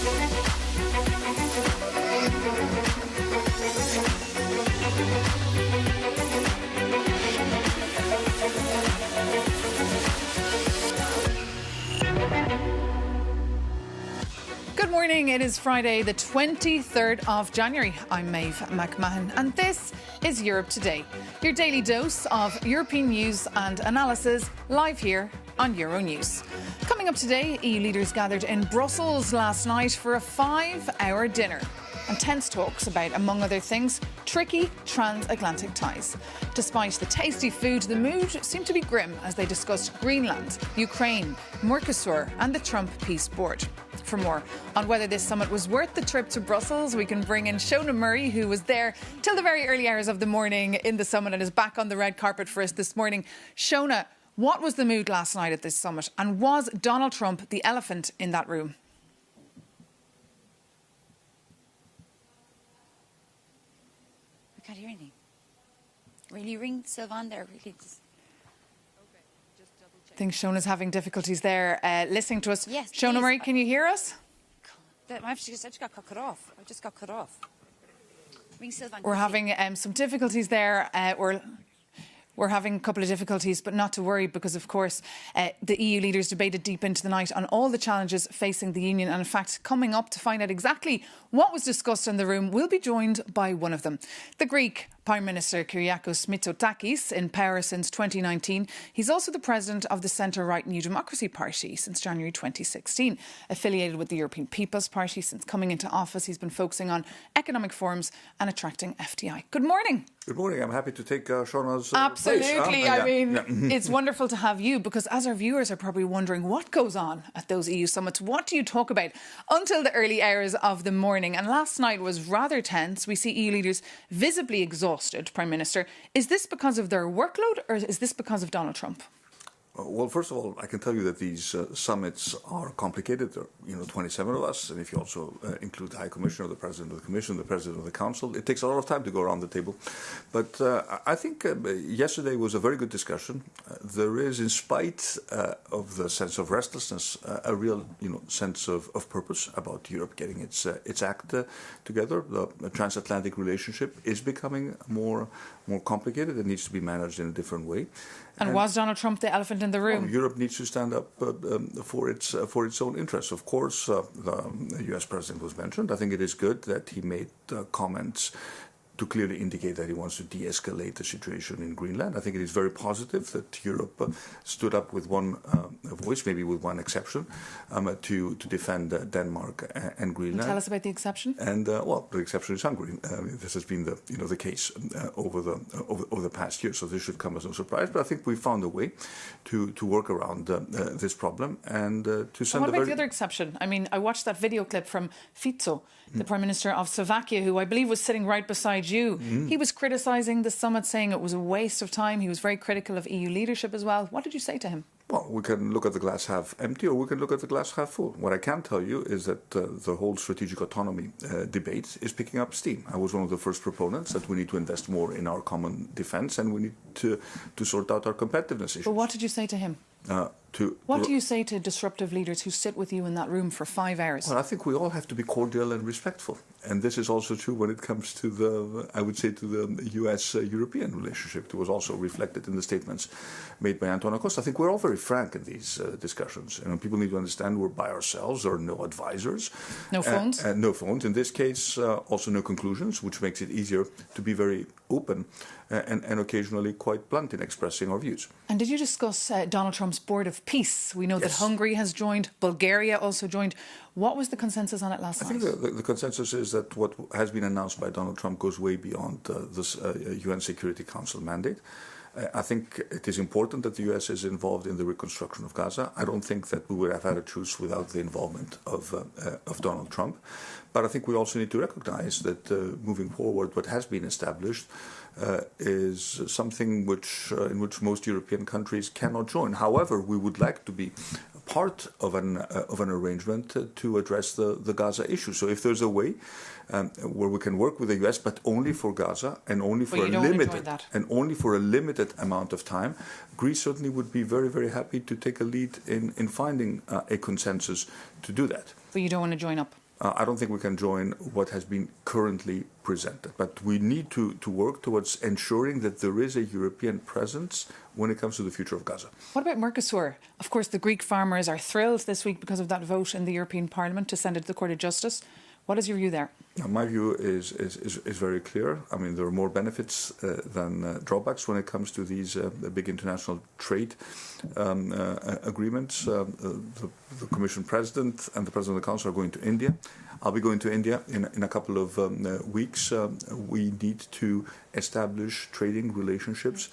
Good morning. It is Friday, the 23rd of January. I'm Maeve McMahon, and this is Europe Today, your daily dose of European news and analysis, live here on Euronews. Coming up today, EU leaders gathered in Brussels last night for a 5-hour dinner and tense talks about, among other things, tricky transatlantic ties. Despite the tasty food, the mood seemed to be grim as they discussed Greenland, Ukraine, Mercosur and the Trump Peace Board. For more on whether this summit was worth the trip to Brussels, we can bring in Shona Murray, who was there till the very early hours of the morning in the summit and is back on the red carpet for us this morning. Shona, what was the mood last night at this summit, and was Donald Trump the elephant in that room? I can't hear anything. Will you ring Sylvan there? Really? I think Shona's having difficulties there listening to us. Yes, Shona please. Murray, can you hear us? I just got cut off. I just got cut off. Ring Sylvan. We're having some difficulties there. We're having a couple of difficulties, but not to worry because, of course, the EU leaders debated deep into the night on all the challenges facing the Union. And in fact, coming up to find out exactly what was discussed in the room, we'll be joined by one of them, the Greek Prime Minister Kyriakos Mitsotakis, in power since 2019. He's also the president of the centre-right New Democracy Party since January 2016. Affiliated with the European People's Party since coming into office, he's been focusing on economic reforms and attracting FDI. Good morning. Good morning. I'm happy to take Shauna's Absolutely. place. I mean, it's wonderful to have you because as our viewers are probably wondering what goes on at those EU summits, what do you talk about until the early hours of the morning? And last night was rather tense. We see EU leaders visibly exhausted. Prime Minister, is this because of their workload or is this because of Donald Trump? Well, first of all, I can tell you that these summits are complicated. There are, 27 of us, and if you also include the High Commissioner, the President of the Commission, the President of the Council, it takes a lot of time to go around the table. But I think yesterday was a very good discussion. There is, in spite of the sense of restlessness, a real, sense of purpose about Europe getting its act together. The transatlantic relationship is becoming more complicated. It needs to be managed in a different way. And was Donald Trump the elephant in the room? Europe needs to stand up for its own interests. Of course, the US president was mentioned. I think it is good that he made comments to clearly indicate that he wants to de-escalate the situation in Greenland. I think it is very positive that Europe stood up with one voice, maybe with one exception, to defend Denmark and Greenland. Tell us about the exception. And the exception is Hungary. This has been the case over the past year, so this should come as no surprise. But I think we found a way to work around this problem and to send. And what about the other exception? I mean, I watched that video clip from Fico, the Prime Minister of Slovakia, who I believe was sitting right beside you. He was criticising the summit, saying it was a waste of time. He was very critical of EU leadership as well. What did you say to him? Well, we can look at the glass half empty or we can look at the glass half full. What I can tell you is that the whole strategic autonomy debate is picking up steam. I was one of the first proponents that we need to invest more in our common defence and we need to sort out our competitiveness issues. But what did you say to him? What do you say to disruptive leaders who sit with you in that room for 5 hours? Well, I think we all have to be cordial and respectful. And this is also true when it comes to the US-European relationship. It was also reflected in the statements made by Antonio Costa. I think we're all very frank in these discussions. People need to understand we're by ourselves. There are no advisors. No phones? No phones. In this case, also no conclusions, which makes it easier to be very open and occasionally quite blunt in expressing our views. And did you discuss Donald Trump's Board of Peace? We know that Yes. Hungary has joined, Bulgaria also joined. What was the consensus on it last night? I think the consensus is that what has been announced by Donald Trump goes way beyond this UN Security Council mandate. I think it is important that the US is involved in the reconstruction of Gaza. I don't think that we would have had a truce without the involvement of Donald Trump. But I think we also need to recognize that moving forward, what has been established is something in which most European countries cannot join. However, we would like to be part of an arrangement to address the Gaza issue. So if there's a way where we can work with the US, but only for Gaza and only for a limited amount of time, Greece certainly would be very, very happy to take a lead in finding a consensus to do that. But you don't want to join up? I don't think we can join what has been currently presented. But we need to work towards ensuring that there is a European presence when it comes to the future of Gaza. What about Mercosur? Of course, the Greek farmers are thrilled this week because of that vote in the European Parliament to send it to the Court of Justice. What is your view there? My view is very clear. I mean, there are more benefits than drawbacks when it comes to these big international trade agreements. The Commission President and the President of the Council are going to India. I'll be going to India in a couple of weeks. We need to establish trading relationships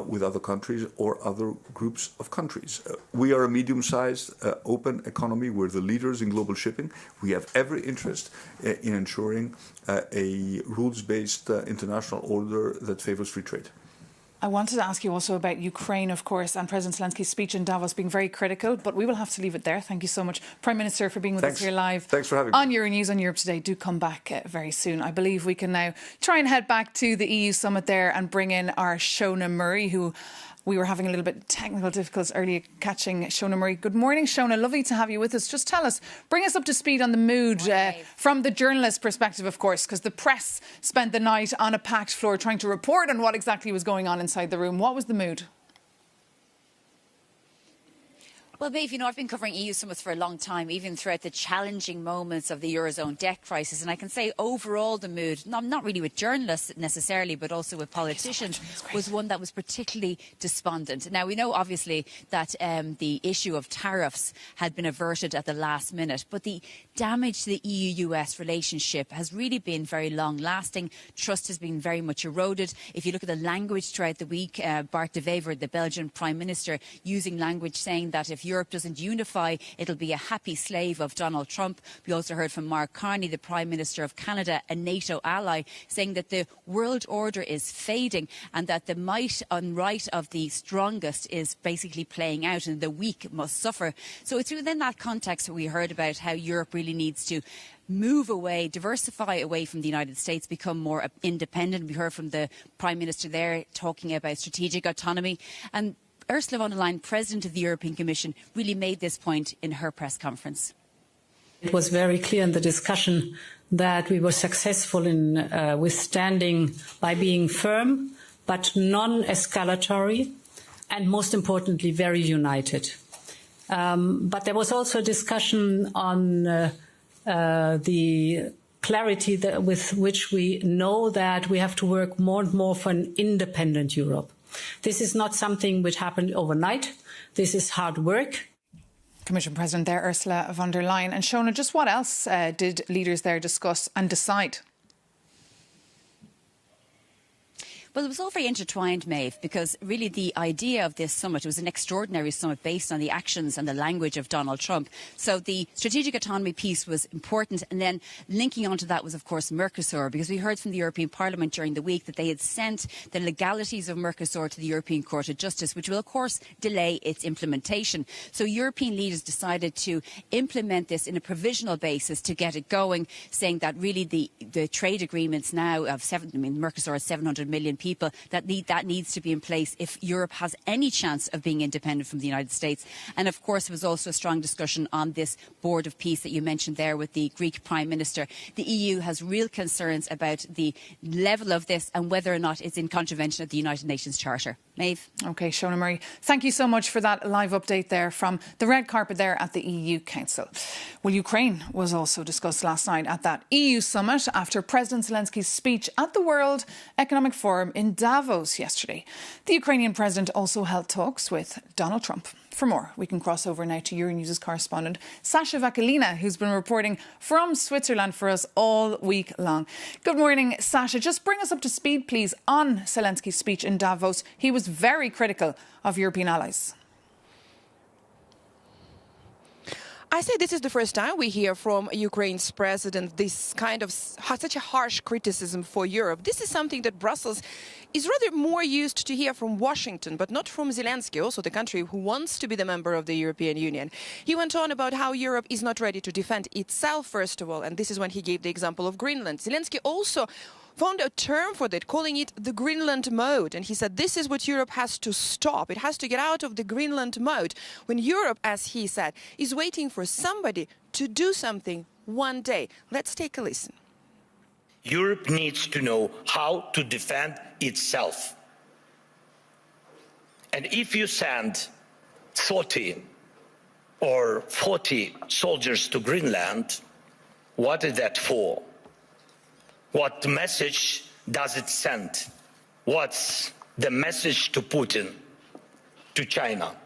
with other countries or other groups of countries. We are a medium-sized, open economy. We're the leaders in global shipping. We have every interest in ensuring a rules-based international order that favors free trade. I wanted to ask you also about Ukraine, of course, and President Zelensky's speech in Davos being very critical, but we will have to leave it there. Thank you so much, Prime Minister, for being with us here live. Thanks for having me. On Euronews on Europe Today. Do come back very soon. I believe we can now try and head back to the EU summit there and bring in our Shona Murray, who we were having a little bit of technical difficulties earlier catching Shona Murray. Good morning, Shona. Lovely to have you with us. Just tell us, bring us up to speed on the mood from the journalist perspective, of course, because the press spent the night on a packed floor trying to report on what exactly was going on inside the room. What was the mood? Well, Maeve, you know, I've been covering EU summits for a long time, even throughout the challenging moments of the Eurozone debt crisis. And I can say overall the mood, not really with journalists necessarily, but also with politicians, was one that was particularly despondent. Now, we know, obviously, that the issue of tariffs had been averted at the last minute. But the damage to the EU-US relationship has really been very long-lasting. Trust has been very much eroded. If you look at the language throughout the week, Bart de Wever, the Belgian Prime Minister, using language saying that if Europe doesn't unify, it'll be a happy slave of Donald Trump. We also heard from Mark Carney, the Prime Minister of Canada, a NATO ally, saying that the world order is fading and that the might and right of the strongest is basically playing out and the weak must suffer. So it's within that context that we heard about how Europe really needs to move away, diversify away from the United States, become more independent. We heard from the Prime Minister there talking about strategic autonomy. And Ursula von der Leyen, President of the European Commission, really made this point in her press conference. It was very clear in the discussion that we were successful in withstanding by being firm but non-escalatory and, most importantly, very united. But there was also a discussion on the clarity with which we know that we have to work more and more for an independent Europe. This is not something which happened overnight. This is hard work. Commission President there, Ursula von der Leyen. And Shona, just what else did leaders there discuss and decide? Well, it was all very intertwined, Maeve, because really the idea of this summit was an extraordinary summit based on the actions and the language of Donald Trump. So the strategic autonomy piece was important. And then linking onto that was, of course, Mercosur, because we heard from the European Parliament during the week that they had sent the legalities of Mercosur to the European Court of Justice, which will, of course, delay its implementation. So European leaders decided to implement this in a provisional basis to get it going, saying that really the trade agreements now of Mercosur has 700 million people, that needs to be in place if Europe has any chance of being independent from the United States. And of course, there was also a strong discussion on this Board of Peace that you mentioned there with the Greek Prime Minister. The EU has real concerns about the level of this and whether or not it's in contravention of the United Nations Charter. Maeve. OK, Shona Murray, thank you so much for that live update there from the red carpet there at the EU Council. Well, Ukraine was also discussed last night at that EU summit after President Zelensky's speech at the World Economic Forum in Davos yesterday. The Ukrainian president also held talks with Donald Trump. For more, we can cross over now to Euronews' correspondent, Sasha Vakalina, who's been reporting from Switzerland for us all week long. Good morning, Sasha. Just bring us up to speed, please, on Zelensky's speech in Davos. He was very critical of European allies. I say this is the first time we hear from Ukraine's president this kind of such a harsh criticism for Europe. This is something that Brussels is rather more used to hear from Washington, but not from Zelensky, also the country who wants to be the member of the European Union. He went on about how Europe is not ready to defend itself, first of all, and this is when he gave the example of Greenland. Zelensky also found a term for that, calling it the Greenland mode. And he said this is what Europe has to stop. It has to get out of the Greenland mode. When Europe, as he said, is waiting for somebody to do something one day. Let's take a listen. Europe needs to know how to defend itself. And if you send 30 or 40 soldiers to Greenland, what is that for? What message does it send? What's the message to Putin, to China?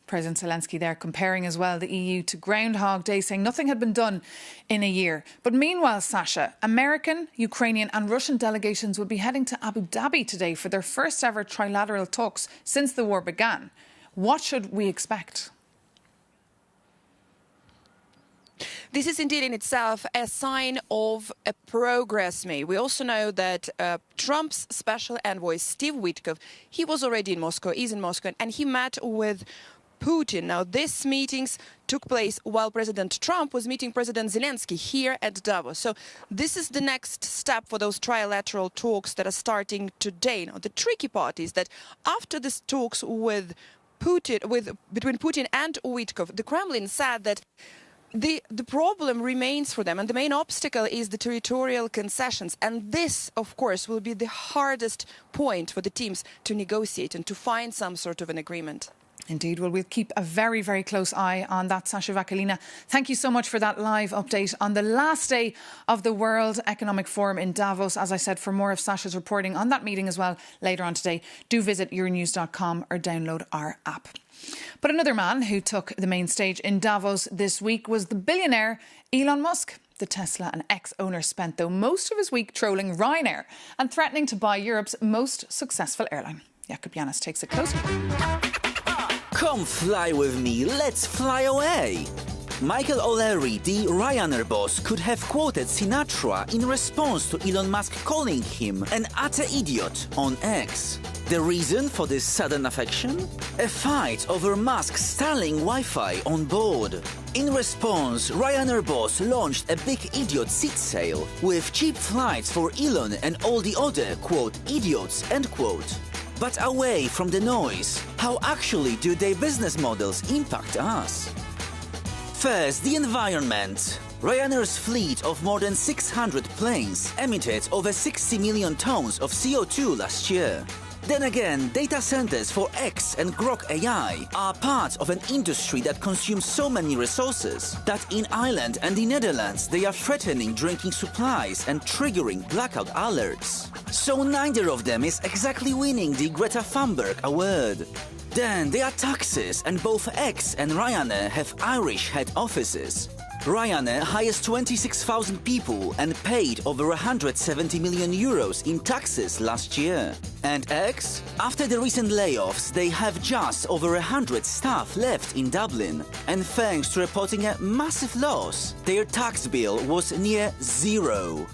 President Zelensky there comparing as well the EU to Groundhog Day, saying nothing had been done in a year. But meanwhile, Sasha, American, Ukrainian and Russian delegations will be heading to Abu Dhabi today for their first ever trilateral talks since the war began. What should we expect? This is indeed in itself a sign of a progress made. We also know that Trump's special envoy, Steve Witkoff, he was already in Moscow, is in Moscow, and he met with Putin. Now, these meetings took place while President Trump was meeting President Zelensky here at Davos. So this is the next step for those trilateral talks that are starting today. Now, the tricky part is that after these talks with Putin, between Putin and Witkoff, the Kremlin said that the problem remains for them, and the main obstacle is the territorial concessions. And this, of course, will be the hardest point for the teams to negotiate and to find some sort of an agreement. Indeed. Well, we'll keep a very, very close eye on that, Sasha Vakalina. Thank you so much for that live update on the last day of the World Economic Forum in Davos. As I said, for more of Sasha's reporting on that meeting as well later on today, do visit Euronews.com or download our app. But another man who took the main stage in Davos this week was the billionaire Elon Musk. The Tesla and ex-owner spent, though, most of his week trolling Ryanair and threatening to buy Europe's most successful airline. Jakub Janis takes a closer look. Come fly with me, let's fly away! Michael O'Leary, the Ryanair boss, could have quoted Sinatra in response to Elon Musk calling him an utter idiot on X. The reason for this sudden affection? A fight over Musk's Starlink Wi-Fi on board. In response, Ryanair boss launched a big idiot seat sale with cheap flights for Elon and all the other, quote, idiots, end quote. But away from the noise, how actually do their business models impact us? First, the environment. Ryanair's fleet of more than 600 planes emitted over 60 million tons of CO2 last year. Then again, data centers for X and Grok AI are part of an industry that consumes so many resources that in Ireland and the Netherlands they are threatening drinking supplies and triggering blackout alerts. So neither of them is exactly winning the Greta Thunberg award. Then there are taxes, and both X and Ryanair have Irish head offices. Ryanair hires 26,000 people and paid over 170 million euros in taxes last year. And X? After the recent layoffs, they have just over 100 staff left in Dublin. And thanks to reporting a massive loss, their tax bill was near zero.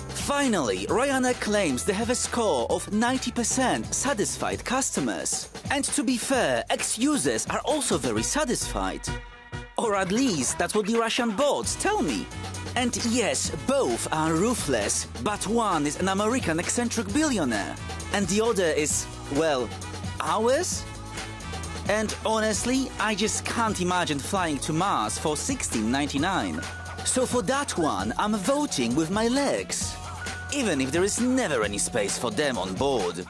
Finally, Ryanair claims they have a score of 90% satisfied customers. And to be fair, X-users are also very satisfied. Or at least that's what the Russian bots tell me. And yes, both are ruthless, but one is an American eccentric billionaire, and the other is, well, ours? And honestly, I just can't imagine flying to Mars for $16.99. So for that one, I'm voting with my legs, even if there is never any space for them on board.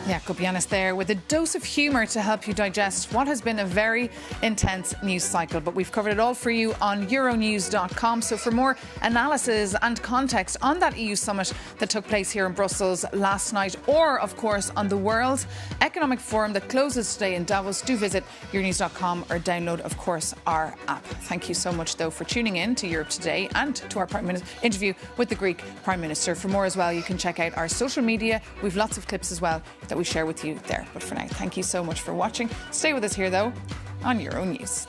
Jakub Janis there with a dose of humour to help you digest what has been a very intense news cycle. But we've covered it all for you on Euronews.com. So for more analysis and context on that EU summit that took place here in Brussels last night, or of course on the World Economic Forum that closes today in Davos, do visit Euronews.com or download, of course, our app. Thank you so much, though, for tuning in to Europe Today and to our interview with the Greek Prime Minister. For more as well, you can check out our social media. We've lots of clips as well that we share with you there. But for now, thank you so much for watching. Stay with us here, though, on Euronews.